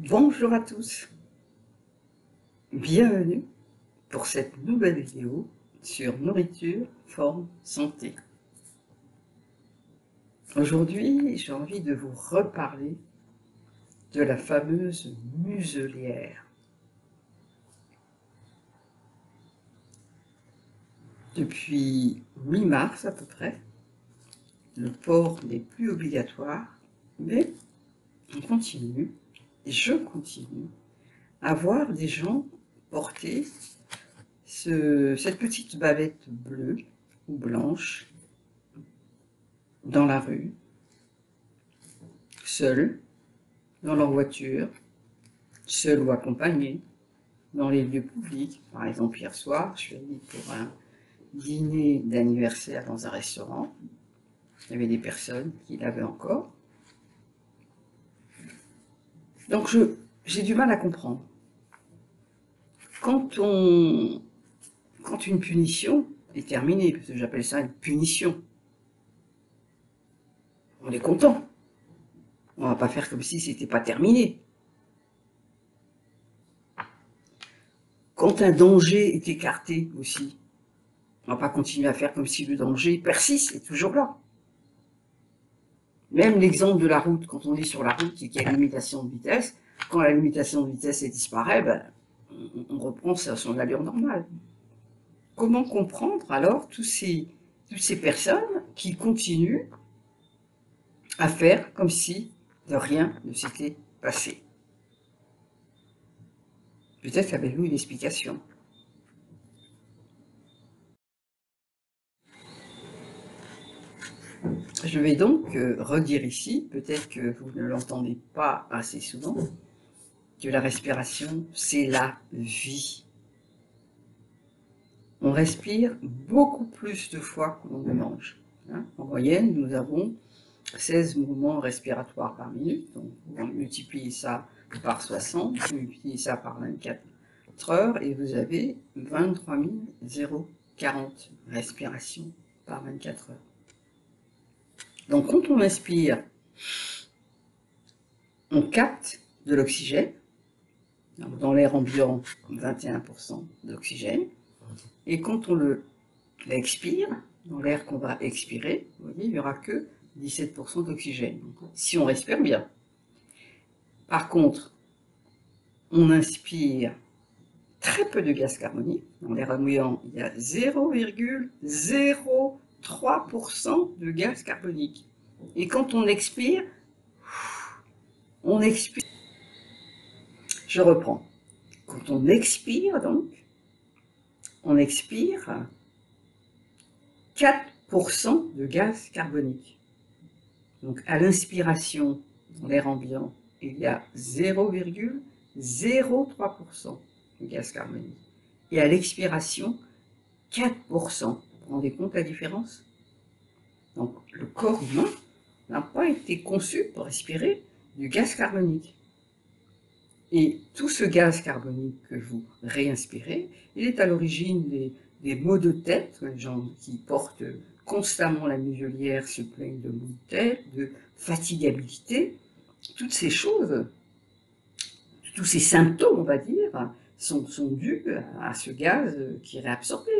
Bonjour à tous, bienvenue pour cette nouvelle vidéo sur nourriture, forme, santé. Aujourd'hui, j'ai envie de vous reparler de la fameuse muselière. Depuis mi-mars à peu près, le port n'est plus obligatoire, mais on continue, et je continue, à voir des gens porter cette petite bavette bleue ou blanche dans la rue, seuls, dans leur voiture, seuls ou accompagnés, dans les lieux publics. Par exemple, hier soir, je suis allée pour un dîner d'anniversaire dans un restaurant. Il y avait des personnes qui l'avaient encore. Donc j'ai du mal à comprendre. Quand une punition est terminée, parce que j'appelle ça une punition, on est content. On va pas faire comme si c'était pas terminé. Quand un danger est écarté aussi, on va pas continuer à faire comme si le danger persiste, est toujours là. Même l'exemple de la route, quand on est sur la route et qu'il y a une limitation de vitesse, quand la limitation de vitesse disparaît, ben, on reprend son allure normale. Comment comprendre alors toutes ces personnes qui continuent à faire comme si de rien ne s'était passé? Peut-être avez-vous une explication. Je vais donc redire ici, peut-être que vous ne l'entendez pas assez souvent, que la respiration, c'est la vie. On respire beaucoup plus de fois qu'on ne mange. En moyenne, nous avons 16 mouvements respiratoires par minute. Donc, vous multipliez ça par 60, vous multipliez ça par 24 heures, et vous avez 23 040 respirations par 24 heures. Donc, quand on inspire, on capte de l'oxygène. Dans l'air ambiant, 21% d'oxygène. Et quand on l'expire, dans l'air qu'on va expirer, vous voyez, il n'y aura que 17% d'oxygène, si on respire bien. Par contre, on inspire très peu de gaz carbonique. Dans l'air ambiant, il y a 0,03% de gaz carbonique. Et quand on expire, je reprends. Quand on expire, donc, on expire 4% de gaz carbonique. Donc, à l'inspiration, dans l'air ambiant, il y a 0,03% de gaz carbonique. Et à l'expiration, 4%. Vous vous rendez compte la différence? Donc, le corps humain n'a pas été conçu pour respirer du gaz carbonique. Et tout ce gaz carbonique que vous réinspirez, il est à l'origine des maux de tête. Les gens qui portent constamment la muselière se plaignent de maux de tête, de fatigabilité. Toutes ces choses, tous ces symptômes, on va dire, sont dus à ce gaz qui est réabsorbé.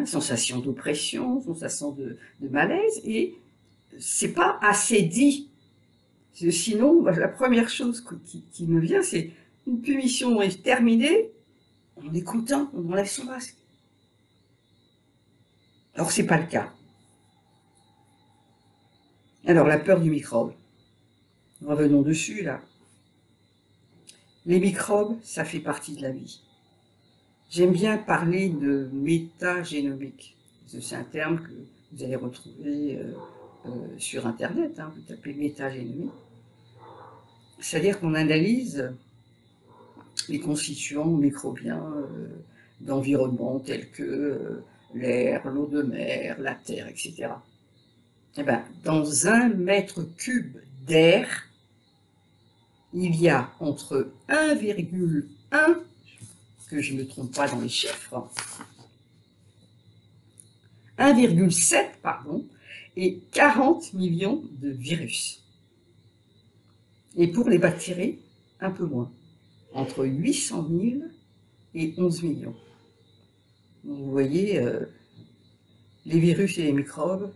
Sensation d'oppression, sensation de malaise, et c'est pas assez dit. Sinon, la première chose qui me vient, c'est une punition est terminée, on est content, on enlève son masque. Alors, c'est pas le cas. Alors, la peur du microbe. Revenons dessus, là. Les microbes, ça fait partie de la vie. J'aime bien parler de métagénomique. C'est un terme que vous allez retrouver sur Internet. Vous tapez métagénomique. C'est-à-dire qu'on analyse les constituants microbiens d'environnement tels que l'air, l'eau de mer, la terre, etc. Et bien, dans 1 mètre cube d'air, il y a entre 1,1, que je ne me trompe pas dans les chiffres, 1,7, pardon, et 40 millions de virus. Et pour les bactéries, un peu moins, entre 800 000 et 11 millions. Donc, vous voyez, les virus et les microbes,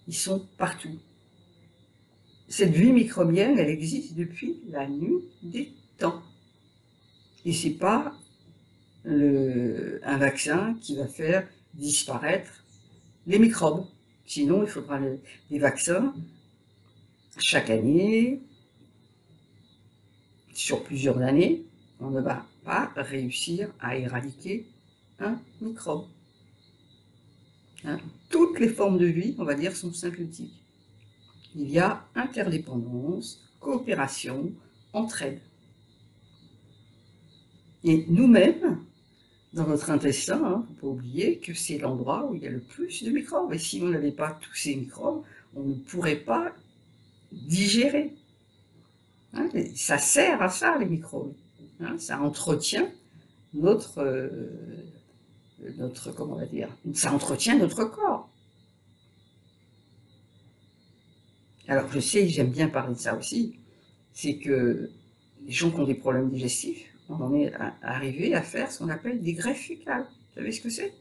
ils sont partout. Cette vie microbienne, elle existe depuis la nuit des temps. Et c'est pas un vaccin qui va faire disparaître les microbes. Sinon, il faudra des vaccins chaque année, sur plusieurs années. On ne va pas réussir à éradiquer un microbe. Hein? Toutes les formes de vie, on va dire, sont symbiotiques. Il y a interdépendance, coopération, entraide. Et nous-mêmes, dans notre intestin, il ne faut pas oublier que c'est l'endroit où il y a le plus de microbes. Et si on n'avait pas tous ces microbes, on ne pourrait pas digérer. Hein, ça sert à ça, les microbes. Hein, ça entretient comment on va dire, ça entretient notre corps. Alors je sais, j'aime bien parler de ça aussi, c'est que les gens qui ont des problèmes digestifs, on en est arrivé à faire ce qu'on appelle des greffes fécales. Vous savez ce que c'est?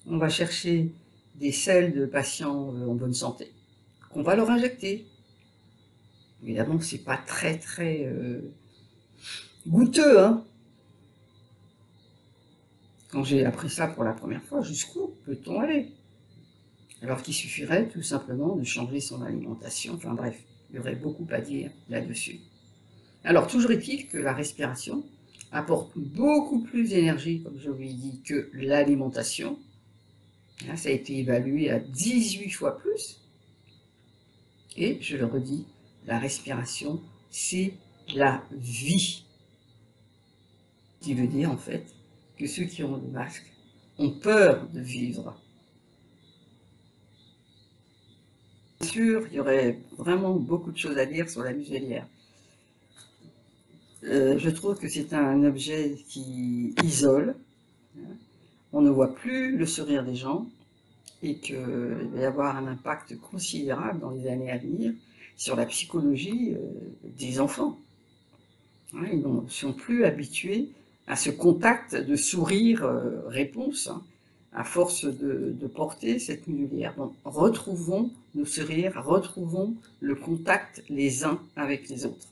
On va chercher des selles de patients en bonne santé, qu'on va leur injecter. Évidemment, c'est pas très goûteux, hein. Quand j'ai appris ça pour la première fois, jusqu'où peut-on aller? Alors qu'il suffirait tout simplement de changer son alimentation. Enfin bref, il y aurait beaucoup à dire là-dessus. Alors, toujours est-il que la respiration apporte beaucoup plus d'énergie, comme je vous l'ai dit, que l'alimentation. Là, ça a été évalué à 18 fois plus. Et, je le redis, la respiration, c'est la vie. Ce qui veut dire, en fait, que ceux qui ont le masque ont peur de vivre. Bien sûr, il y aurait vraiment beaucoup de choses à dire sur la muselière. Je trouve que c'est un objet qui isole. On ne voit plus le sourire des gens et qu'il va y avoir un impact considérable dans les années à venir sur la psychologie des enfants. Ils ne sont plus habitués à ce contact de sourire-réponse, à force de porter cette muselière. Donc, retrouvons nos sourires, retrouvons le contact les uns avec les autres.